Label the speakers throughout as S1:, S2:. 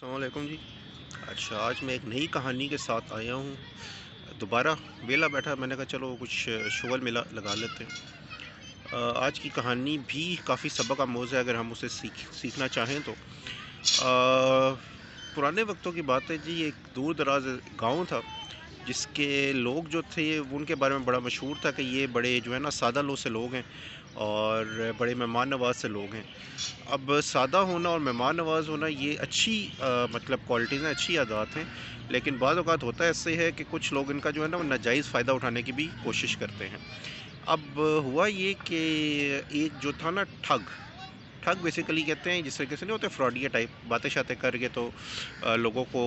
S1: السلام علیکم جی۔ اچھا، آج میں ایک نئی کہانی کے ساتھ آیا ہوں۔ دوبارہ ویلا بیٹھا، میں نے کہا چلو کچھ شغل میں لگا لیتے ہیں۔ آج کی کہانی بھی کافی سبق آموز ہے اگر ہم اسے سیکھنا چاہیں تو۔ آ، پرانے وقتوں کی بات ہے جی، ایک دور دراز گاؤں تھا جس کے لوگ جو تھے وہ ان کے بارے میں بڑا مشہور تھا کہ یہ بڑے جو ہے نا سادہ لو سے لوگ ہیں اور بڑے مہمان نواز سے لوگ ہیں۔ اب سادہ ہونا اور مہمان نواز ہونا یہ اچھی مطلب کوالٹیز ہیں، اچھی عادات ہیں، لیکن بعض اوقات ہوتا ایسے ہے کہ کچھ لوگ ان کا جو ہے نا وہ ناجائز فائدہ اٹھانے کی بھی کوشش کرتے ہیں۔ اب ہوا یہ کہ ایک جو تھا نا ٹھگ، ٹھگ بیسیکلی کہتے ہیں جس طریقے سے نہیں ہوتے فراڈیا ٹائپ باتیں شاتیں کر کے تو لوگوں کو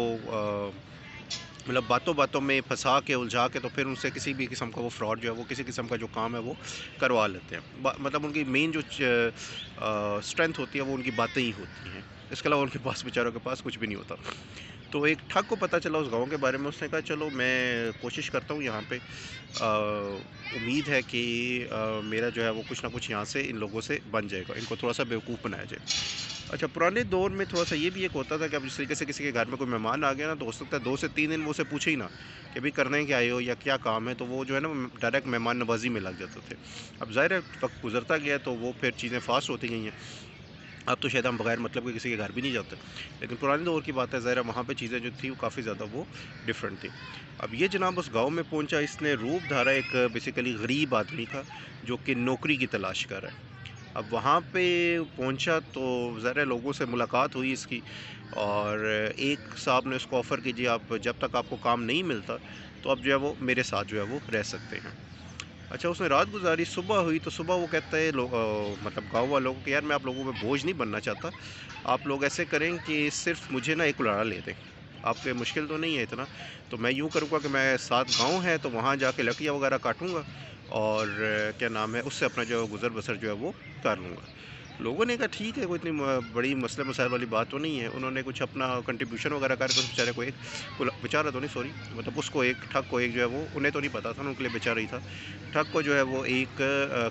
S1: مطلب باتوں باتوں میں پھنسا کے الجھا کے تو پھر ان سے کسی بھی قسم کا وہ فراڈ جو ہے وہ کسی قسم کا جو کام ہے وہ کروا لیتے ہیں۔ مطلب ان کی مین جو اسٹرینتھ ہوتی ہے وہ ان کی باتیں ہی ہوتی ہیں، اس کے علاوہ ان کے پاس بیچاروں کے پاس کچھ بھی نہیں ہوتا۔ تو ایک ٹھگ کو پتہ چلا اس گاؤں کے بارے میں، اس نے کہا چلو میں کوشش کرتا ہوں یہاں پہ، امید ہے کہ میرا جو ہے وہ کچھ نہ کچھ یہاں سے ان لوگوں سے بن جائے گا، ان کو تھوڑا سا بیوقوف بنایا جائے۔ اچھا، پرانے دور میں تھوڑا سا یہ بھی ایک ہوتا تھا کہ اب جس طریقے سے کسی کے گھر میں کوئی مہمان آ گیا نا تو ہو سکتا ہے 2 سے 3 دن وہ اسے پوچھے ہی نہ کہ بھئی کرنے کیا آئے ہو یا کیا کام ہے، تو وہ جو ہے نا ڈائریکٹ مہمان نوازی میں لگ جاتے تھے۔ اب ظاہر ہے وقت گزرتا گیا تو وہ پھر چیزیں فاسٹ ہوتی گئی ہیں، اب تو شاید ہم بغیر مطلب کے کسی کے گھر بھی نہیں جاتے، لیکن پرانے دور کی بات ہے، ظاہر ہے وہاں پہ چیزیں جو تھیں وہ کافی زیادہ وہ ڈفرینٹ تھیں۔ اب یہ جناب اس گاؤں میں پہنچا، اس نے روپ دھارا ایک بیسیکلی غریب آدمی کا جو کہ نوکری کی تلاش کر رہا ہے۔ اب وہاں پہ پہنچا تو ظاہر ہے لوگوں سے ملاقات ہوئی اس کی، اور ایک صاحب نے اس کو آفر کی جی آپ جب تک آپ کو کام نہیں ملتا تو اب جو ہے وہ میرے ساتھ جو ہے وہ رہ سکتے ہیں۔ اچھا، اس نے رات گزاری، صبح ہوئی تو صبح وہ کہتا ہے مطلب گاؤں والوں کو کہ یار میں آپ لوگوں پہ بوجھ نہیں بننا چاہتا، آپ لوگ ایسے کریں کہ صرف مجھے نا ایک کلہاڑا لے دیں، آپ کے مشکل تو نہیں ہے اتنا، تو میں یوں کروں گا کہ میں ساتھ گاؤں ہے تو وہاں جا کے لکڑیاں وغیرہ کاٹوں گا اور کیا نام ہے اس سے اپنا جو گزر بسر جو ہے وہ کر لوں گا۔ لوگوں نے کہا ٹھیک ہے، کوئی اتنی بڑی مسئلہ مسائل والی بات تو نہیں ہے، انہوں نے کچھ اپنا کنٹریبیوشن وغیرہ کر کے اس بیچارے کو ایک بیچارہ تو نہیں سوری مطلب اس کو ایک ٹھگ کو ایک جو ہے وہ انہیں تو نہیں پتا تھا، ان کے لیے بیچارہ ہی تھا، ٹھگ کو جو ہے وہ ایک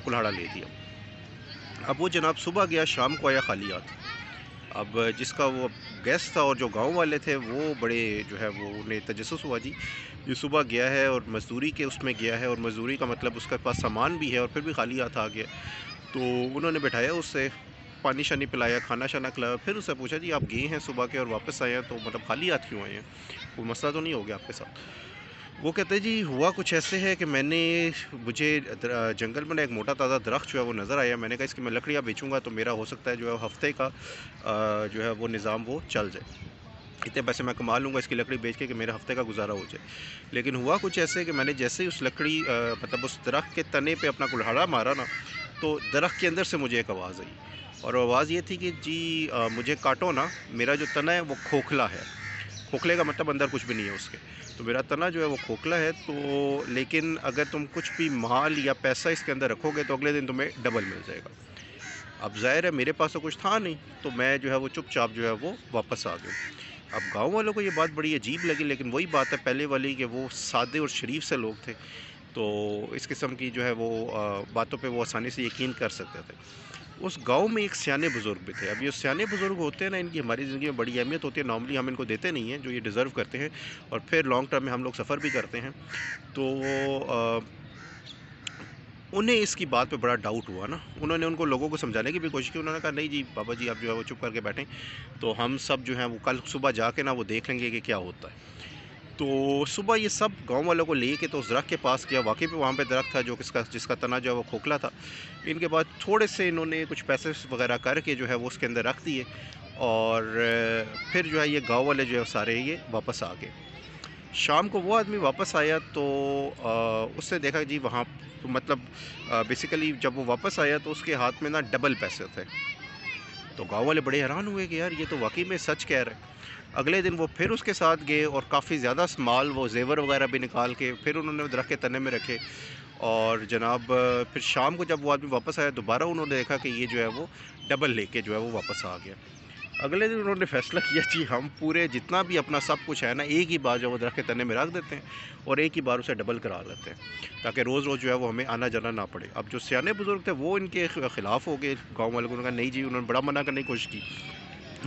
S1: کلہاڑا لے دیا۔ اب وہ جناب صبح گیا، شام کو آیا خالی ہاتھ۔ اب جس کا وہ گیسٹ تھا اور جو گاؤں والے تھے وہ بڑے جو ہے وہ انہیں تجسس ہوا جی یہ صبح گیا ہے اور مزدوری کے اس میں گیا ہے، اور مزدوری کا مطلب اس کے پاس سامان بھی ہے اور پھر بھی خالی ہاتھ آ گیا۔ تو انہوں نے بٹھایا اس سے، پانی شانی پلایا، کھانا شانا کھلایا، پھر اس سے پوچھا جی آپ گئے ہیں صبح کے اور واپس آئے ہیں تو مطلب خالی ہاتھ کیوں آئے ہیں، کوئی مسئلہ تو نہیں ہو گیا آپ کے ساتھ؟ وہ کہتے ہیں جی ہوا کچھ ایسے ہے کہ مجھے جنگل میں ایک موٹا تازہ درخت جو ہے وہ نظر آیا، میں نے کہا اس کی میں لکڑیاں بیچوں گا تو میرا ہو سکتا ہے جو ہے ہفتے کا جو ہے وہ نظام وہ چل جائے، اتنے پیسے میں کما لوں گا اس کی لکڑی بیچ کے کہ میرے ہفتے کا گزارا ہو جائے۔ لیکن ہوا کچھ ایسے کہ میں نے جیسے ہی اس لکڑی مطلب اس درخت کے تنے پہ اپنا کلہاڑا مارا نا تو درخت کے اندر سے مجھے ایک آواز آئی، اور آواز یہ تھی کہ جی مجھے کاٹو نا، میرا جو تنا ہے وہ کھوکھلا ہے، کھوکھلے کا مطلب اندر کچھ بھی نہیں ہے اس کے، تو میرا تنا جو ہے وہ کھوکھلا ہے، تو لیکن اگر تم کچھ بھی مال یا پیسہ اس کے اندر رکھو گے تو اگلے دن تمہیں ڈبل مل جائے گا۔ اب ظاہر ہے میرے پاس تو کچھ تھا نہیں، تو میں جو ہے وہ چپ چاپ جو ہے وہ واپس آ گیا۔ اب گاؤں والوں کو یہ بات بڑی عجیب لگی، لیکن وہی بات ہے پہلے والی کہ وہ سادے اور شریف سے لوگ تھے، تو اس قسم کی جو ہے وہ باتوں پہ وہ آسانی سے یقین کر سکتے تھے۔ اس گاؤں میں ایک سیانے بزرگ بھی تھے۔ اب یہ سیانے بزرگ ہوتے ہیں نا، ان کی ہماری زندگی میں بڑی اہمیت ہوتی ہے، نارملی ہم ان کو دیتے نہیں ہیں جو یہ ڈیزرو کرتے ہیں، اور پھر لانگ ٹرم میں ہم لوگ سفر بھی کرتے ہیں۔ تو انہیں اس کی بات پہ بڑا ڈاؤٹ ہوا نا، انہوں نے ان کو لوگوں کو سمجھانے کی بھی کوشش کی، انہوں نے کہا نہیں جی بابا جی آپ جو ہے وہ چپ کر کے بیٹھیں، تو ہم سب جو ہیں وہ کل صبح جا کے نا وہ دیکھ لیں گے کہ کیا ہوتا ہے۔ تو صبح یہ سب گاؤں والوں کو لے کے تو اس درخت کے پاس گیا، واقعی پہ وہاں پہ درخت تھا جس کا تنا جو ہے وہ کھوکھلا تھا۔ ان کے بعد تھوڑے سے انہوں نے کچھ پیسے وغیرہ کر کے جو ہے وہ اس کے اندر رکھ دیے، اور پھر جو ہے یہ گاؤں والے جو ہے سارے یہ واپس آ گئے۔ شام کو وہ آدمی واپس آیا تو اس نے دیکھا جی وہاں مطلب بیسیکلی جب وہ واپس آیا تو اس کے ہاتھ میں نا ڈبل پیسے تھے، تو گاؤں والے بڑے حیران ہوئے کہ یار یہ تو واقعی میں سچ کہہ رہا ہے۔ اگلے دن وہ پھر اس کے ساتھ گئے اور کافی زیادہ مال وہ زیور وغیرہ بھی نکال کے پھر انہوں نے درخت کے تنے میں رکھے، اور جناب پھر شام کو جب وہ آدمی واپس آیا دوبارہ انہوں نے دیکھا کہ یہ جو ہے وہ ڈبل لے کے جو ہے وہ واپس آ گیا۔ اگلے دن انہوں نے فیصلہ کیا جی ہم پورے جتنا بھی اپنا سب کچھ ہے نا ایک ہی بار جو وہ درخت کے تنے میں رکھ دیتے ہیں اور ایک ہی بار اسے ڈبل کرا لیتے ہیں، تاکہ روز روز جو ہے وہ ہمیں آنا جانا نہ پڑے۔ اب جو سیانے بزرگ تھے وہ ان کے خلاف ہو گئے، گاؤں والوں کو، انہوں نے کہا نہیں جی، انہوں نے بڑا منع کرنے کی کوشش کی،